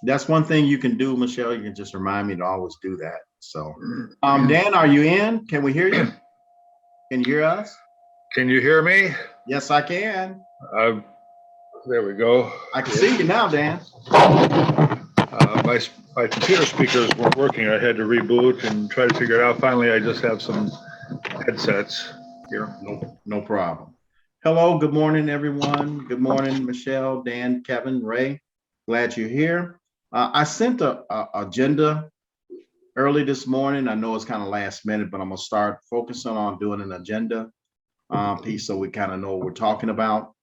That's one thing you can do, Michelle. You can just remind me to always do that. So, Mm-hmm. Dan, are you in? Can we hear you? Can you hear us? Can you hear me? Yes, I can. There we go. I can see you now, Dan. My computer speakers weren't working. I had to reboot and try to figure it out. Finally, I just have some headsets here. No problem. Hello, good morning, everyone. Good morning, Michelle, Dan, Kevin, Ray. Glad you're here. I sent a agenda early this morning. I know it's kind of last minute, but I'm gonna start focusing on doing an agenda piece so we kind of know what we're talking about.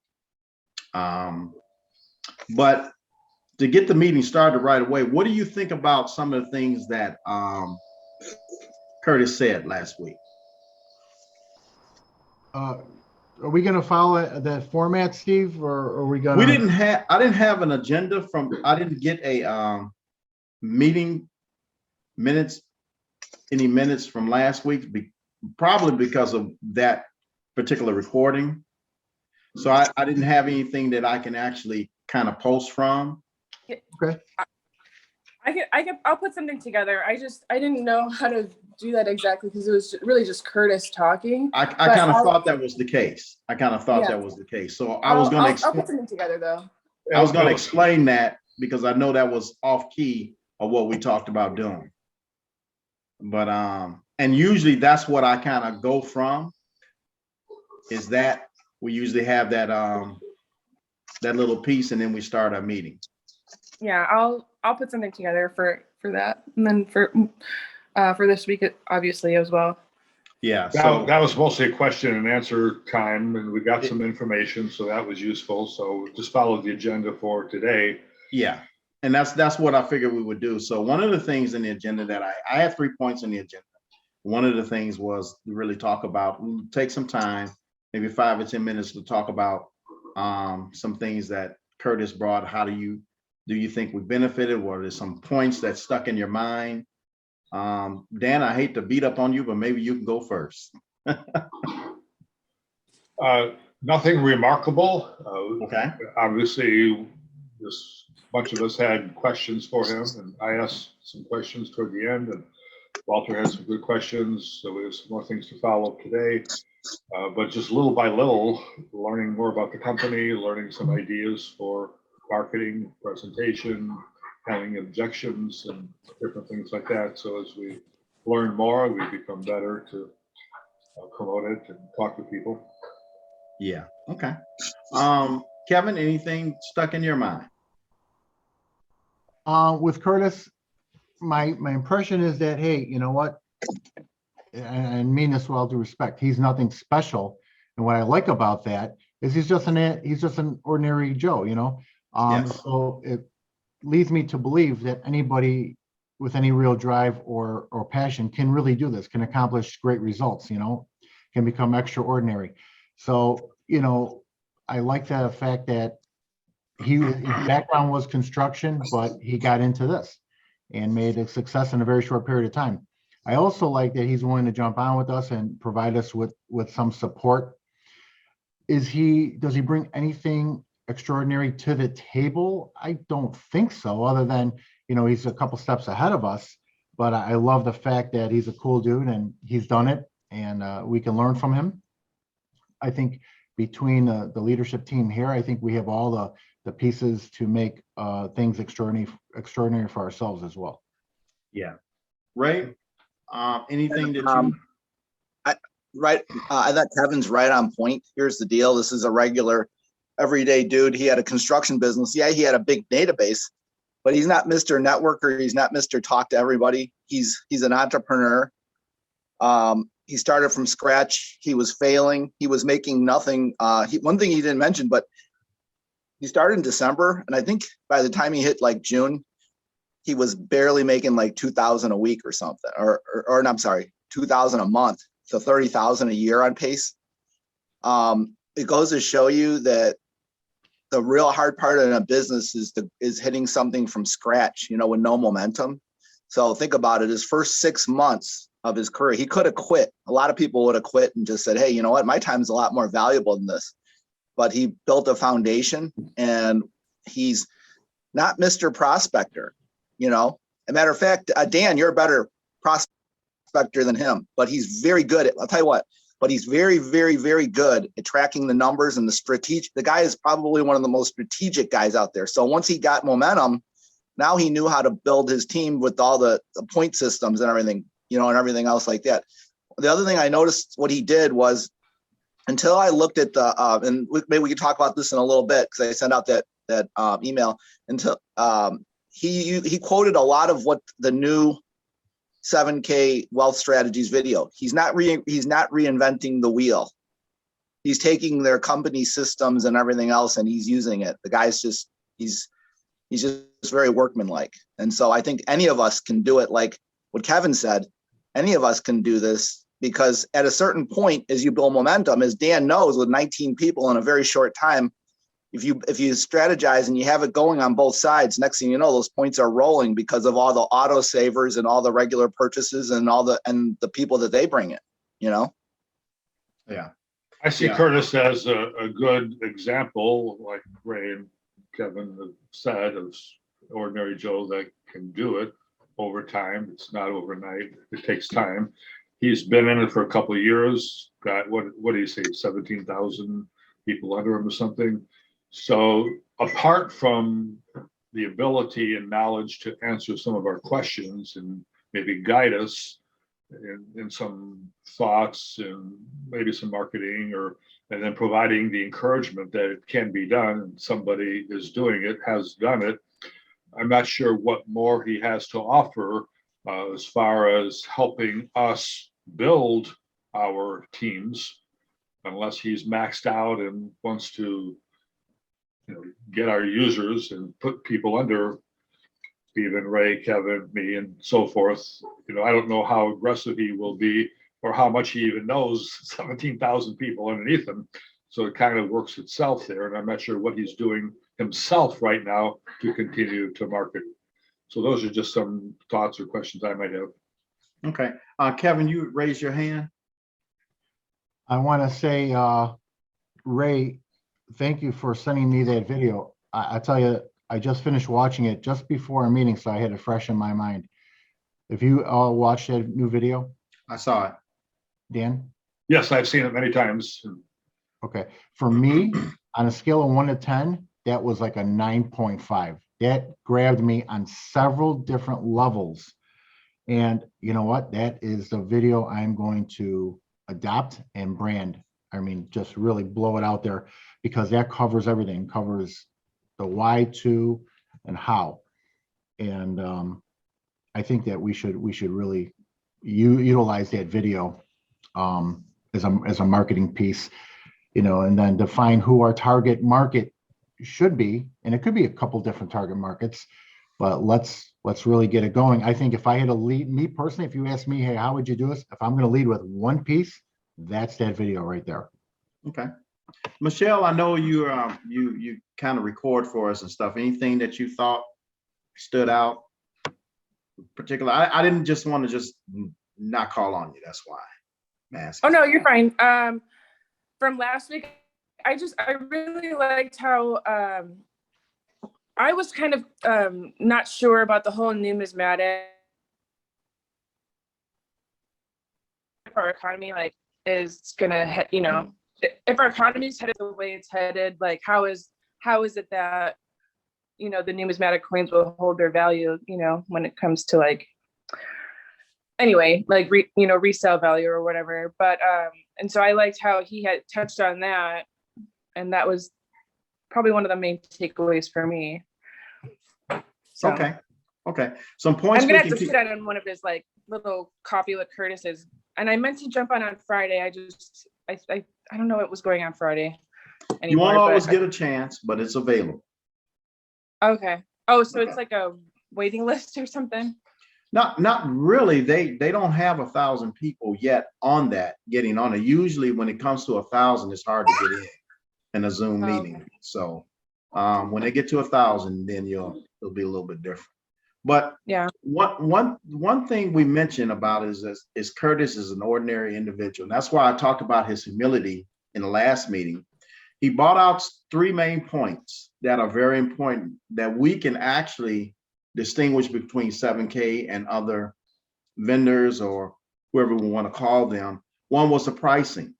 But to get the meeting started right away, what do you think about some of the things that Curtis said last week? Are we going to follow that format, Steve, or are we going to? I didn't have an agenda I didn't get a meeting minutes, any minutes from last week, probably because of that particular recording. So I didn't have anything that I can actually kind of post from. Okay. I'll put something together. I didn't know how to do that exactly because it was really just Curtis talking. I kind of thought that was the case. So I'll put something together though. I was going to explain that because I know that was off key of what we talked about doing. But and usually that's what I kind of go from, is that we usually have that that little piece and then we start our meeting. Yeah, I'll put something together for that, and then for this week obviously as well. Yeah, so that was mostly a question and answer time, and we got some information, so that was useful. So just follow the agenda for today. Yeah, and that's what I figured we would do. So one of the things in the agenda that I had 3 points in the agenda. One of the things was to really talk about, take some time, maybe 5 or 10 minutes to talk about some things that Curtis brought. How do you think we benefited? Or there's some points that stuck in your mind? Dan, I hate to beat up on you, but maybe you can go first. Nothing remarkable. Okay. Obviously, a bunch of us had questions for him, and I asked some questions toward the end, and Walter had some good questions, so we have some more things to follow today. But just little by little, learning more about the company, learning some ideas for marketing, presentation, handling objections, and different things like that. So as we learn more, we become better to promote it and talk to people. Yeah. Okay. Kevin, anything stuck in your mind? with Curtis, my impression is that, hey, you know what? And I mean this with all due respect, he's nothing special. And what I like about that is he's just an ordinary Joe, you know? Yes. So it leads me to believe that anybody with any real drive or passion can really do this, can accomplish great results, you know, can become extraordinary. So, you know, I like the fact that his background was construction, but he got into this and made a success in a very short period of time. I also like that he's willing to jump on with us and provide us with some support. Does he bring anything extraordinary to the table? I don't think so, other than, you know, he's a couple steps ahead of us, but I love the fact that he's a cool dude and he's done it, and we can learn from him. I think between the leadership team here, I think we have all the pieces to make things extraordinary for ourselves as well. Yeah. Ray, anything that you... I thought Kevin's right on point. Here's the deal. This is a regular, everyday dude. He had a construction business. Yeah, he had a big database, but he's not Mr. Networker. He's not Mr. Talk to everybody. He's an entrepreneur. He started from scratch. He was failing. He was making nothing. One thing he didn't mention, but he started in December, and I think by the time he hit like June, he was barely making like 2,000 a week or something, or I'm sorry, 2,000 a month. So 30,000 a year on pace. It goes to show you that the real hard part in a business is hitting something from scratch, you know, with no momentum. So think about it. His first 6 months of his career, he could have quit. A lot of people would have quit and just said, hey, you know what? My time's a lot more valuable than this. But he built a foundation, and he's not Mr. Prospector, you know? As a matter of fact, Dan, you're a better prospector than him, but he's very good at, I'll tell you what, but he's very, very, very good at tracking the numbers and the strategic. The guy is probably one of the most strategic guys out there. So once he got momentum, now he knew how to build his team with all the point systems and everything, you know, and everything else like that. The other thing I noticed what he did was, until I looked at the, and maybe we could talk about this in a little bit, because I sent out that email, until he quoted a lot of what the new 7K Wealth Strategies video. He's not reinventing the wheel. He's taking their company systems and everything else, and he's using it. The guy's just, he's just very workmanlike. And so I think any of us can do it. Like what Kevin said, any of us can do this, because at a certain point, as you build momentum, as Dan knows, with 19 people in a very short time, if you strategize and you have it going on both sides, next thing you know, those points are rolling because of all the auto savers and all the regular purchases and the people that they bring in, you know? Yeah. I see Yeah. Curtis as a good example, like Ray and Kevin have said, of ordinary Joe that can do it over time. It's not overnight. It takes time. He's been in it for a couple of years, got, what do you say, 17,000 people under him or something. So apart from the ability and knowledge to answer some of our questions and maybe guide us in some thoughts and maybe some marketing, and then providing the encouragement that it can be done and somebody is doing it, has done it, I'm not sure what more he has to offer as far as helping us build our teams, unless he's maxed out and wants to, you know, get our users and put people under Stephen, Ray, Kevin, me, and so forth. You know, I don't know how aggressive he will be or how much he even knows 17,000 people underneath him. So it kind of works itself there. And I'm not sure what he's doing himself right now to continue to market. So those are just some thoughts or questions I might have. Okay. Kevin, you raise your hand. I want to say, Ray, thank you for sending me that video. I tell you, I just finished watching it just before our meeting, so I had it fresh in my mind. If you all watched that new video, I saw it. Dan? Yes, I've seen it many times. Okay. For me, on a scale of 1 to 10, that was like a 9.5. That grabbed me on several different levels. And you know what? That is the video I'm going to adopt and brand. I mean, just really blow it out there, because that covers everything, covers the why, to, and how. And I think that we should really utilize that video as a marketing piece, you know, and then define who our target market should be. And it could be a couple different target markets, but let's really get it going. I think if I had to lead, me personally, if you ask me, hey, how would you do this? If I'm going to lead with one piece, that's that video right there. Okay. Michelle, I know you kind of record for us and stuff. Anything that you thought stood out particular? I didn't just want to just not call on you. That's why I'm asking. Oh no, you're fine. From last week, I really liked how I was kind of not sure about the whole numismatic our economy, like, is gonna, you know, if our economy is headed the way it's headed, like how is it that, you know, the numismatic coins will hold their value, you know, when it comes to like, anyway, like resale value or whatever. But and so I liked how he had touched on that, and that was probably one of the main takeaways for me. So, Okay. Some points. I'm gonna have to sit on one of his like little copy with Curtis's. And I meant to jump on Friday. I don't know what was going on Friday anymore. You won't always get a chance, but it's available. Okay. Oh, so it's like a waiting list or something? Not really. They don't have 1,000 people yet on that, getting on it. Usually when it comes to 1,000, it's hard to get in a Zoom meeting. Okay. So when they get to 1,000, then it'll be a little bit different. But yeah, one thing we mentioned about is Curtis is an ordinary individual. And that's why I talked about his humility in the last meeting. He brought out three main points that are very important that we can actually distinguish between 7K and other vendors or whoever we want to call them. One was the pricing.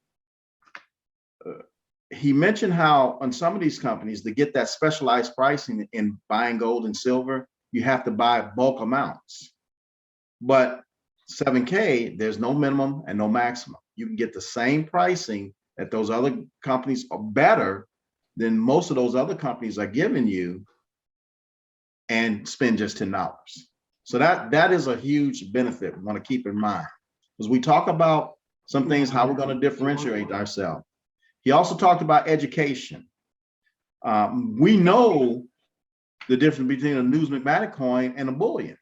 He mentioned how on some of these companies, to get that specialized pricing in buying gold and silver, you have to buy bulk amounts. But 7K, there's no minimum and no maximum. You can get the same pricing that those other companies are better than most of those other companies are giving you and spend just $10. So that is a huge benefit we want to keep in mind. As we talk about some things, how we're going to differentiate ourselves. He also talked about education. We know the difference between a numismatic coin and a bullion.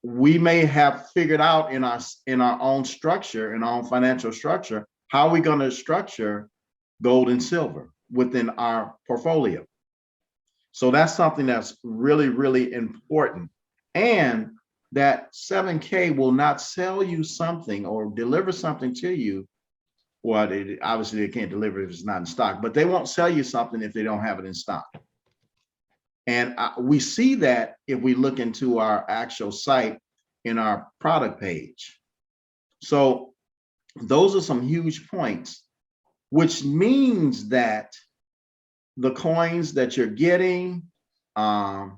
We may have figured out in our own structure, in our own financial structure, how we're going to structure gold and silver within our portfolio. So that's something that's really, really important. And that 7K will not sell you something or deliver something to you. Well, obviously they can't deliver if it's not in stock, but they won't sell you something if they don't have it in stock. And we see that if we look into our actual site in our product page. So those are some huge points, which means that the coins that you're getting are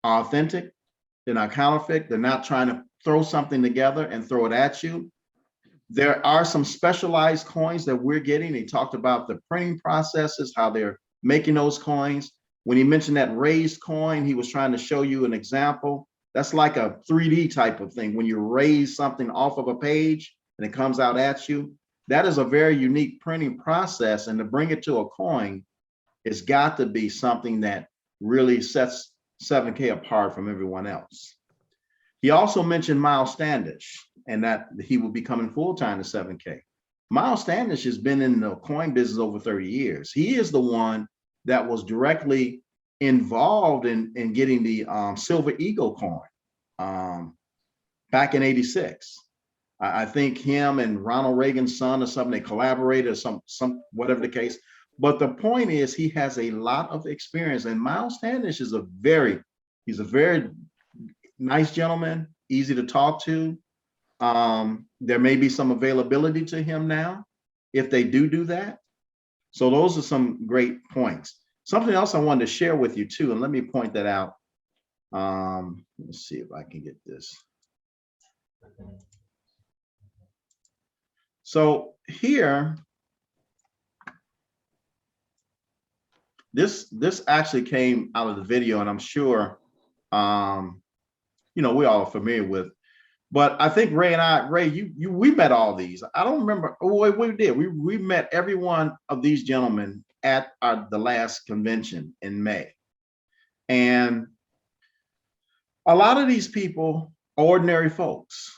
authentic. They're not counterfeit. They're not trying to throw something together and throw it at you. There are some specialized coins that we're getting. He talked about the printing processes, how they're making those coins. When he mentioned that raised coin, he was trying to show you an example. That's like a 3D type of thing. When you raise something off of a page and it comes out at you, that is a very unique printing process. And to bring it to a coin, it's got to be something that really sets 7K apart from everyone else. He also mentioned Miles Standish and that he will be coming full-time to 7K. Miles Standish has been in the coin business over 30 years. He is the one that was directly involved in getting the Silver Eagle coin back in '86. I think him and Ronald Reagan's son or something, they collaborated or some whatever the case. But the point is he has a lot of experience, and Miles Standish is he's a very nice gentleman, easy to talk to. There may be some availability to him now if they do that. So those are some great points. Something else I wanted to share with you too, and let me point that out. Let's see if I can get this. So here, this actually came out of the video, and I'm sure we all are familiar with. But I think Ray, we met all these. I don't remember. Oh, we did. We met every one of these gentlemen at the last convention in May. And a lot of these people, ordinary folks,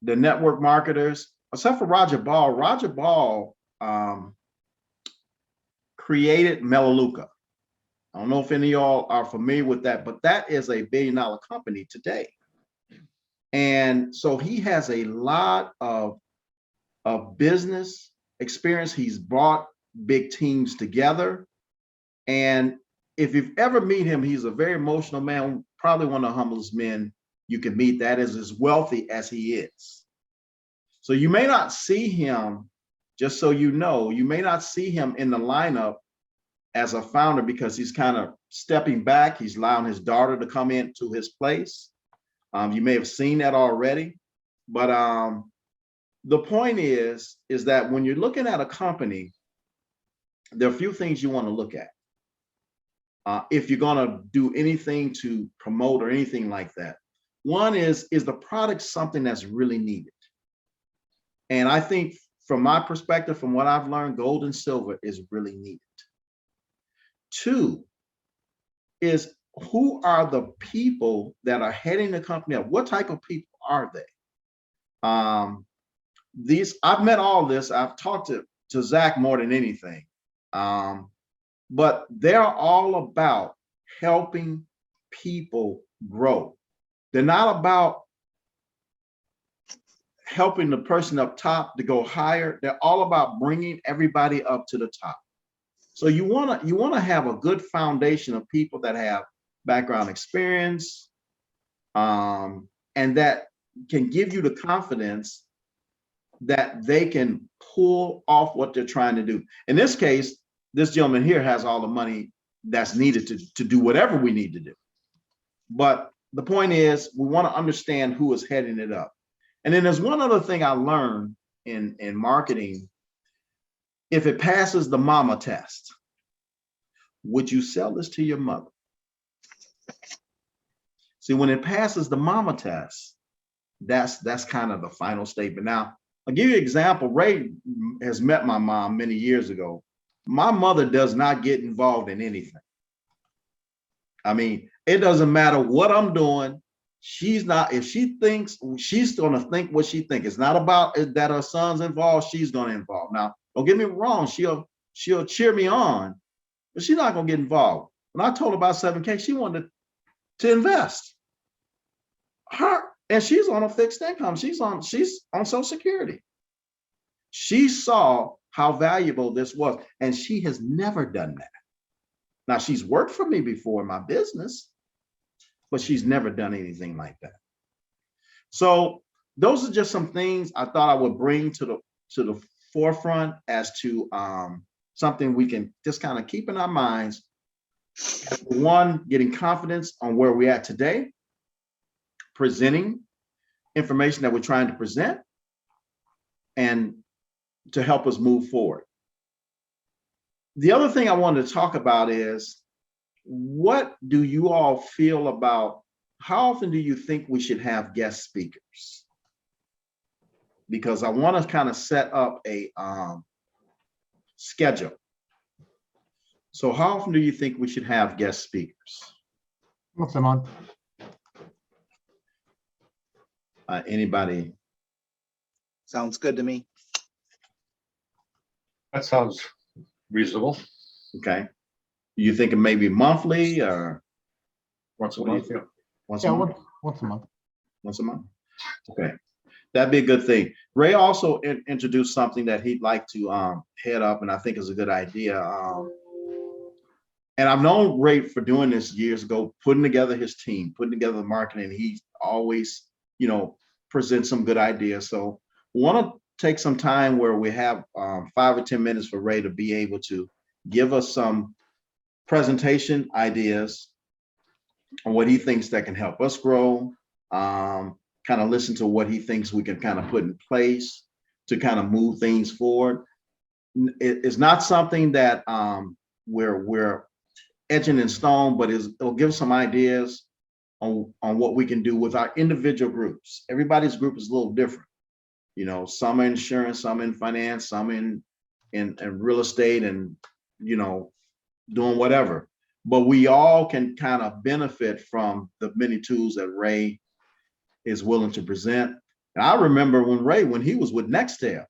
the network marketers, except for Roger Ball. Roger Ball created Melaleuca. I don't know if any of y'all are familiar with that, but that is a $1 billion company today. And so he has a lot of business experience. He's brought big teams together. And if you've ever meet him, he's a very emotional man, probably one of the humblest men you can meet, that is as wealthy as he is. So you may not see him, just so you know, you may not see him in the lineup as a founder because he's kind of stepping back. He's allowing his daughter to come into his place. You may have seen that already, but the point is that when you're looking at a company, there are a few things you want to look at. If you're going to do anything to promote or anything like that. One is the product something that's really needed? And I think from my perspective, from what I've learned, gold and silver is really needed. Two is, who are the people that are heading the company up? What type of people are they? I've met all this. I've talked to Zach more than anything. But they're all about helping people grow. They're not about helping the person up top to go higher. They're all about bringing everybody up to the top. So you want to have a good foundation of people that have background experience, and that can give you the confidence that they can pull off what they're trying to do. In this case, this gentleman here has all the money that's needed to do whatever we need to do. But the point is, we want to understand who is heading it up. And then there's one other thing I learned in marketing. If it passes the mama test, would you sell this to your mother? See, when it passes the mama test, that's kind of the final statement. Now, I'll give you an example. Ray has met my mom many years ago. My mother does not get involved in anything. I mean, it doesn't matter what I'm doing. She's not, if she thinks, she's going to think what she thinks. It's not about that her son's involved, she's going to involve. Now, don't get me wrong, she'll cheer me on, but she's not going to get involved. When I told her about 7K, she wanted to invest. And she's on a fixed income. She's on Social Security. She saw how valuable this was, and she has never done that. Now, she's worked for me before in my business, but she's never done anything like that. So those are just some things I thought I would bring to the forefront as to something we can just kind of keep in our minds. One, getting confidence on where we're at today, presenting information that we're trying to present, and to help us move forward. The other thing I wanted to talk about is, what do you all feel about, how often do you think we should have guest speakers? Because I want to kind of set up a schedule. So how often do you think we should have guest speakers? Once a month. Anybody? Sounds good to me. That sounds reasonable. Okay. You thinking maybe monthly or Once a What do you month, yeah. once Yeah, a month? once a month. Once a month? Okay, that'd be a good thing. Ray also introduced something that he'd like to head up, and I think is a good idea. And I've known Ray for doing this years ago, putting together his team, putting together the marketing. He always, presents some good ideas. So we want to take some time where we have 5 or 10 minutes for Ray to be able to give us some presentation ideas on what he thinks that can help us grow, kind of listen to what he thinks we can kind of put in place to kind of move things forward. It's not something that we're etching in stone, but it'll give some ideas on what we can do with our individual groups. Everybody's group is a little different. Some in insurance, some in finance, some in real estate, and doing whatever. But we all can kind of benefit from the many tools that Ray is willing to present. And I remember when he was with Nextel,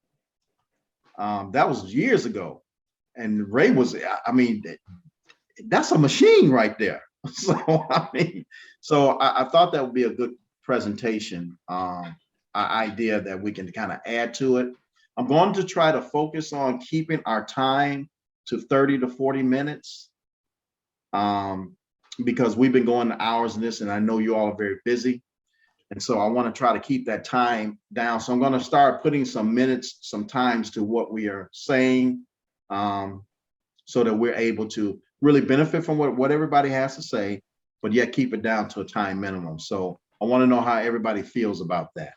that was years ago. And Ray was, that's a machine right there. So I thought that would be a good presentation idea that we can kind of add to it. I'm going to try to focus on keeping our time to 30 to 40 minutes. Because we've been going to hours in this, and I know you all are very busy. And so I want to try to keep that time down. So I'm going to start putting some minutes, some times to what we are saying, so that we're able to really benefit from what everybody has to say, but yet keep it down to a time minimum. So I want to know how everybody feels about that.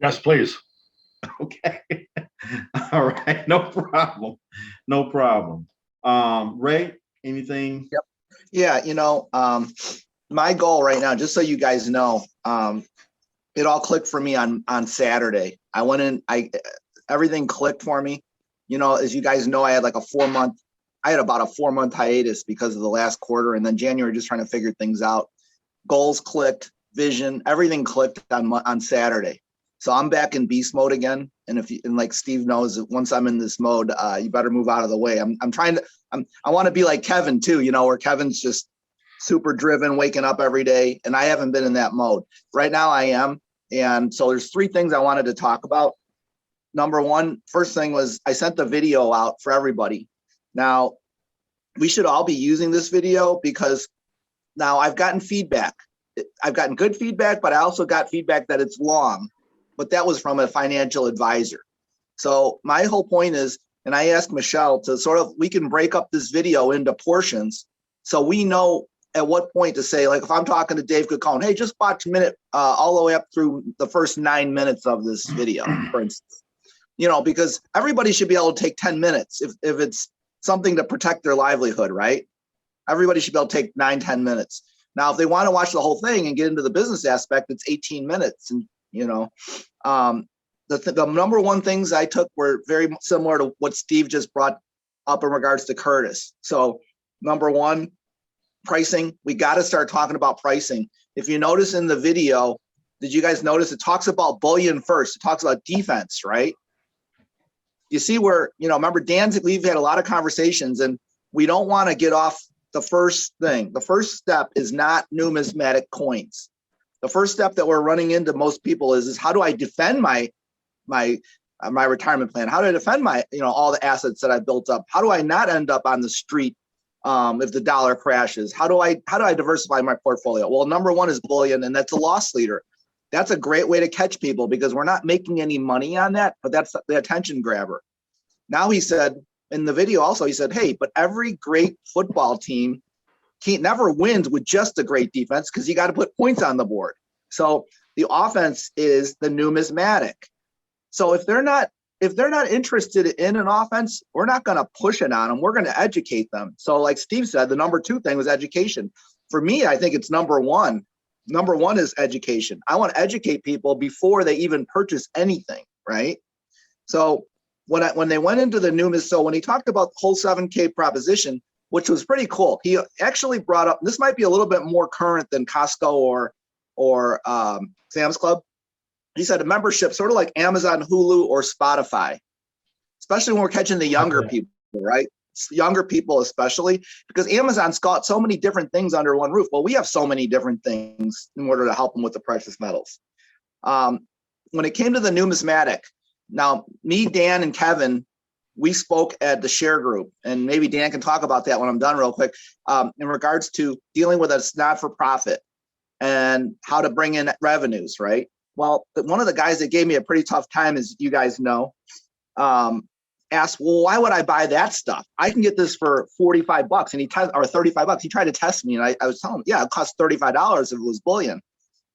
Yes, please. Okay. All right. No problem. No problem. Ray, anything? Yep. Yeah, my goal right now, just so you guys know, it all clicked for me on Saturday. I went in, everything clicked for me. As you guys know, I had about a 4-month hiatus because of the last quarter, and then January just trying to figure things out. Goals clicked, vision, everything clicked on Saturday. So I'm back in beast mode again. And like Steve knows, once I'm in this mode, you better move out of the way. I want to be like Kevin too, where Kevin's just super driven, waking up every day. And I haven't been in that mode. Right now I am. And so there's three things I wanted to talk about. Number one, first thing was I sent the video out for everybody. Now, we should all be using this video because now I've gotten feedback. I've gotten good feedback, but I also got feedback that it's long, but that was from a financial advisor. So my whole point is, and I asked Michelle to sort of, we can break up this video into portions so we know at what point to say, like if I'm talking to Dave Coccone, hey, just watch minute all the way up through the first 9 minutes of this video, for instance. You know, because everybody should be able to take 10 minutes if it's something to protect their livelihood, right? Everybody should be able to take 9-10 minutes. Now, if they want to watch the whole thing and get into the business aspect, it's 18 minutes. And, you know, the number one things I took were very similar to what Steve just brought up in regards to Curtis. So number one, pricing. We got to start talking about pricing. If you notice in the video, did you guys notice it talks about bullion first? It talks about defense, right? You see where, you know, remember we've had a lot of conversations and we don't want to get off the first thing. The first step is not numismatic coins. The first step that we're running into most people is how do I defend my retirement plan? How do I defend my, you know, all the assets that I built up? How do I not end up on the street if the dollar crashes? How do I diversify my portfolio? Well, number one is bullion, and that's a loss leader. That's a great way to catch people because we're not making any money on that, but that's the attention grabber. Now he said in the video also, he said, hey, but every great football team never wins with just a great defense because you got to put points on the board. So the offense is the numismatic. So if they're not interested in an offense, we're not going to push it on them. We're going to educate them. So like Steve said, the number two thing was education. For me, I think it's number one. Number one is education. I want to educate people before they even purchase anything, right? So when they went into the Numis, so when he talked about the whole 7K proposition, which was pretty cool, he actually brought up, this might be a little bit more current than Costco or Sam's Club. He said a membership, sort of like Amazon, Hulu, or Spotify, especially when we're catching the younger people, right? Younger people especially, because Amazon's got so many different things under one roof. Well, we have so many different things in order to help them with the precious metals. When it came to the numismatic, now me, Dan, and Kevin, we spoke at the share group, and maybe Dan can talk about that when I'm done real quick, in regards to dealing with a not-for-profit and how to bring in revenues, right? Well, one of the guys that gave me a pretty tough time, as you guys know, asked, well, why would I buy that stuff? I can get this for $45 and or $35. He tried to test me, and I was telling him, yeah, it costs $35 if it was bullion.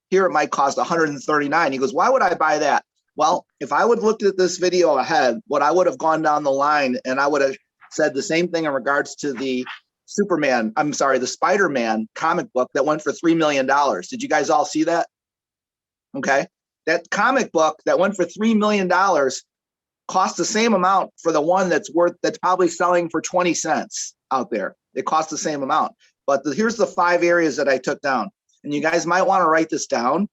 Here it might cost $139. He goes, why would I buy that? Well, if I would have looked at this video ahead, what I would have gone down the line, and I would have said the same thing in regards to the the Spider-Man comic book that went for $3 million. Did you guys all see that? Okay. That comic book that went for $3 million costs the same amount for the one that's probably selling for 20 cents out there. It costs the same amount. But here's the 5 areas that I took down. And you guys might want to write this down.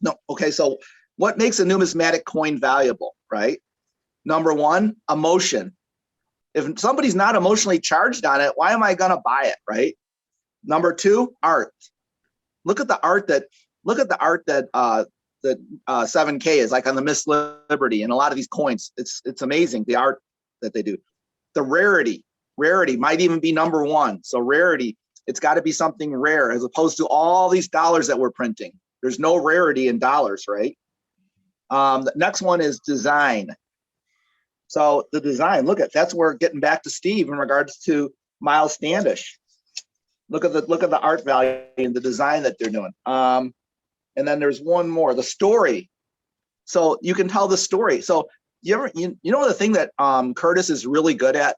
No. Okay. So what makes a numismatic coin valuable, right? Number one, emotion. If somebody's not emotionally charged on it, why am I going to buy it, right? Number two, art. Look at the art that 7K is like on the Miss Liberty and a lot of these coins. It's amazing, the art that they do. The rarity might even be number one. So rarity, it's got to be something rare as opposed to all these dollars that we're printing. There's no rarity in dollars, right? The next one is design. So the design, that's where getting back to Steve in regards to Miles Standish. Look at the art value and the design that they're doing. And then there's one more, the story. So you can tell the story. So you know the thing that Curtis is really good at?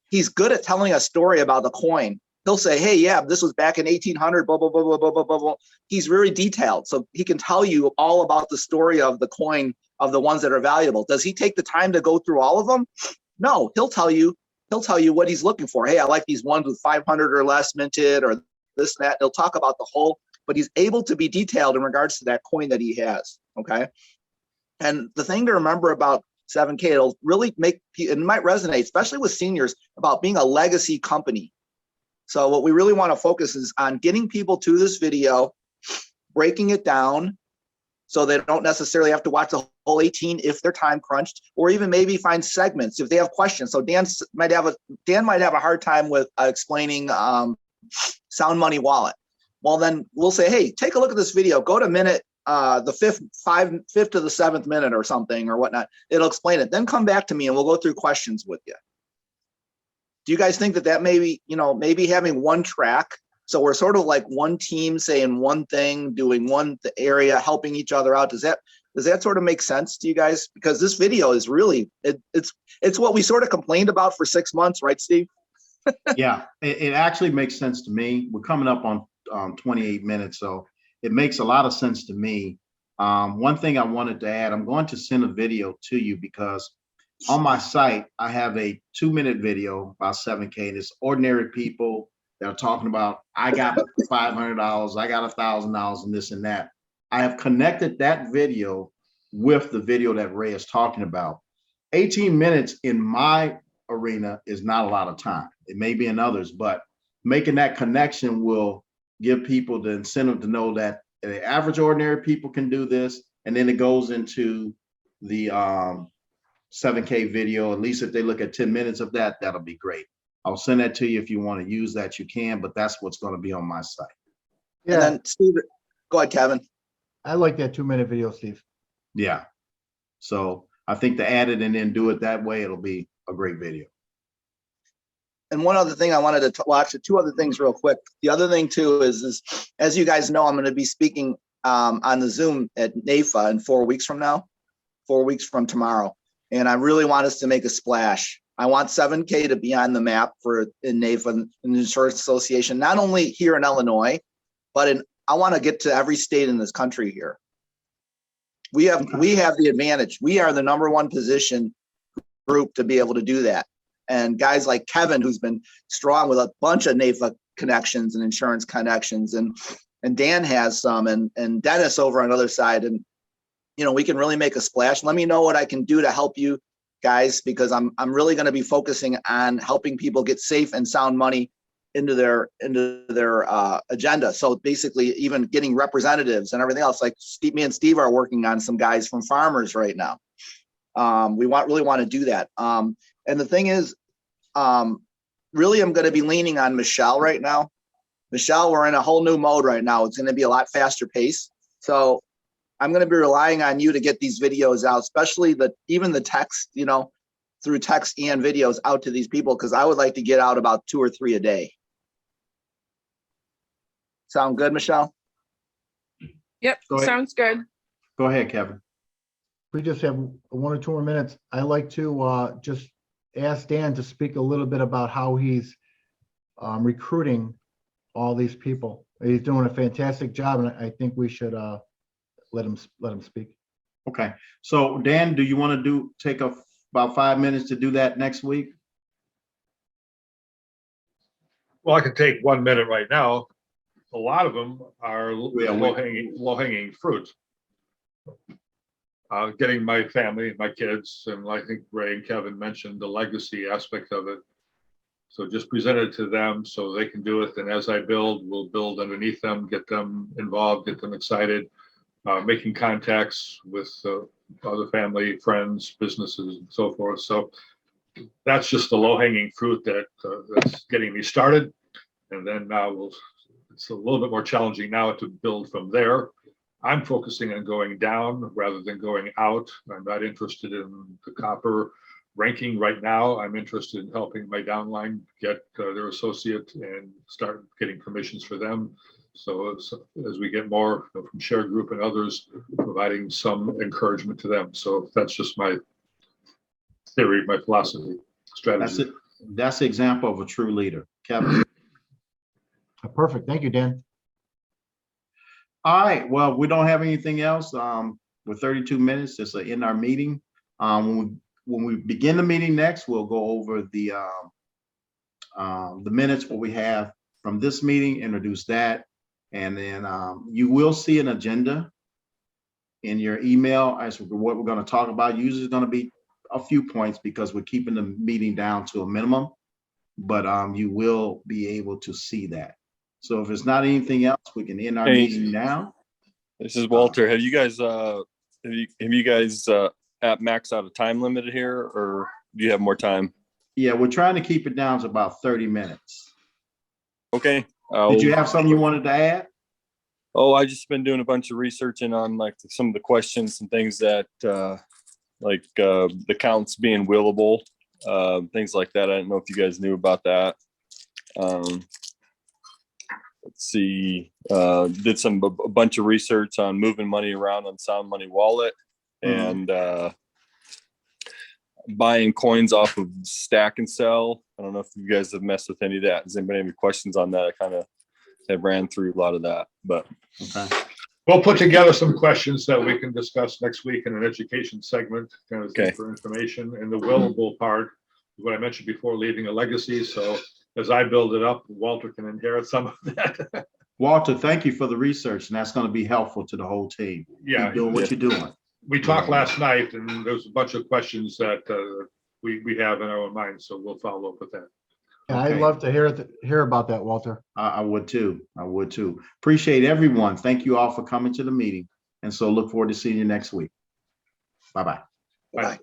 He's good at telling a story about the coin. He'll say, hey, yeah, this was back in 1800, blah, blah, blah, blah, blah, blah, blah, blah. He's very detailed. So he can tell you all about the story of the coin, of the ones that are valuable. Does he take the time to go through all of them? No, he'll tell you what he's looking for. Hey, I like these ones with 500 or less minted or this, that. He'll talk about the whole, but he's able to be detailed in regards to that coin that he has, okay? And the thing to remember about 7K, it'll really it might resonate, especially with seniors, about being a legacy company. So what we really want to focus is on getting people to this video, breaking it down, So they don't necessarily have to watch the whole 18 if they're time crunched, or even maybe find segments if they have questions. So Dan might have a hard time with explaining Sound Money Wallet. Well, then we'll say, hey, take a look at this video. Go to minute the fifth to the 7th minute or something or whatnot. It'll explain it. Then come back to me and we'll go through questions with you. Do you guys think that maybe, maybe having one track, so we're sort of like one team saying one thing, doing one area, helping each other out? Does that sort of make sense to you guys? Because this video is really, it's what we sort of complained about for 6 months, right, Steve? Yeah, it actually makes sense to me. We're coming up on 28 minutes, so it makes a lot of sense to me. One thing I wanted to add, I'm going to send a video to you because on my site, I have a 2-minute video about 7K, and it's ordinary people that are talking about, I got $500, I got $1,000 and this and that. I have connected that video with the video that Ray is talking about. 18 minutes in my arena is not a lot of time. It may be in others, but making that connection will give people the incentive to know that the average ordinary people can do this. And then it goes into the 7K video. At least if they look at 10 minutes of that, that'll be great. I'll send that to you if you want to use that, you can, but that's what's going to be on my site. And Yeah, then Steve, go ahead, Kevin. I like that 2-minute video, Steve. Yeah. So I think to add it and then do it that way, it'll be a great video. And one other thing I wanted to watch, 2 other things real quick. The other thing too is as you guys know, I'm going to be speaking on the Zoom at NAFA in 4 weeks from now, 4 weeks from tomorrow. And I really want us to make a splash. I want 7K to be on the map in NAFA, in the Insurance Association, not only here in Illinois, but I want to get to every state in this country here. We have the advantage. We are the #1 position group to be able to do that. And guys like Kevin, who's been strong with a bunch of NAFA connections and insurance connections, and Dan has some, and Dennis over on the other side. And, we can really make a splash. Let me know what I can do to help you guys, because I'm really going to be focusing on helping people get safe and sound money into their agenda. So basically even getting representatives and everything else, like me and Steve are working on some guys from Farmers right now. We really want to do that. And the thing is, really, I'm going to be leaning on Michelle right now. Michelle, we're in a whole new mode right now. It's going to be a lot faster pace. So I'm going to be relying on you to get these videos out, especially even the text, through text and videos out to these people, because I would like to get out about 2 or 3 a day. Sound good, Michelle? Yep, Go ahead. sounds good. Go ahead, Kevin. We just have 1 or 2 more minutes. I'd like to just ask Dan to speak a little bit about how he's recruiting all these people. He's doing a fantastic job, and I think we should let him speak. Okay. So Dan, do you want to take about 5 minutes to do that next week? Well, I could take 1 minute right now. A lot of them are Yeah, low-hanging fruit. Getting my family, my kids, and I think Ray and Kevin mentioned the legacy aspect of it. So just present it to them so they can do it. And as I build, we'll build underneath them, get them involved, get them excited, making contacts with other family, friends, businesses, and so forth. So that's just the low-hanging fruit that's getting me started. And then now it's a little bit more challenging now to build from there. I'm focusing on going down rather than going out. I'm not interested in the copper ranking right now. I'm interested in helping my downline get their associate and start getting commissions for them. So as we get more from Share Group and others, providing some encouragement to them. So that's just my theory, my philosophy, strategy. That's the example of a true leader. Kevin. Perfect. Thank you, Dan. All right. Well, we don't have anything else. We're 32 minutes. Just to end our meeting. When we begin the meeting next, we'll go over the minutes what we have from this meeting, introduce that, and then you will see an agenda in your email as to what we're going to talk about. Usually it's going to be a few points because we're keeping the meeting down to a minimum, but you will be able to see that. So if it's not anything else, we can end our meeting now. This is Walter. Have you guys at max out a time limit here, or do you have more time? Yeah, we're trying to keep it down to about 30 minutes. Okay. Did you have something you wanted to add? Oh, I just been doing a bunch of researching on like some of the questions and things that the counts being willable, things like that. I don't know if you guys knew about that. Let's see, did a bunch of research on moving money around on Sound Money Wallet and buying coins off of Stack and Sell. I don't know if you guys have messed with any of that. Does anybody have any questions on that? I kind of have ran through a lot of that, but Okay. We'll put together some questions that we can discuss next week in an education segment, kind of Okay. for information. And the willable part, what I mentioned before, leaving a legacy. So as I build it up, Walter can inherit some of that. Walter, thank you for the research, and that's going to be helpful to the whole team. Yeah. Keep doing what you're doing. We talked last night and there's a bunch of questions that we have in our own minds. So we'll follow up with that. Yeah, Okay. I'd love to hear about that, Walter. I would too. I would too. Appreciate everyone. Thank you all for coming to the meeting. And so look forward to seeing you next week. Bye-bye. Bye.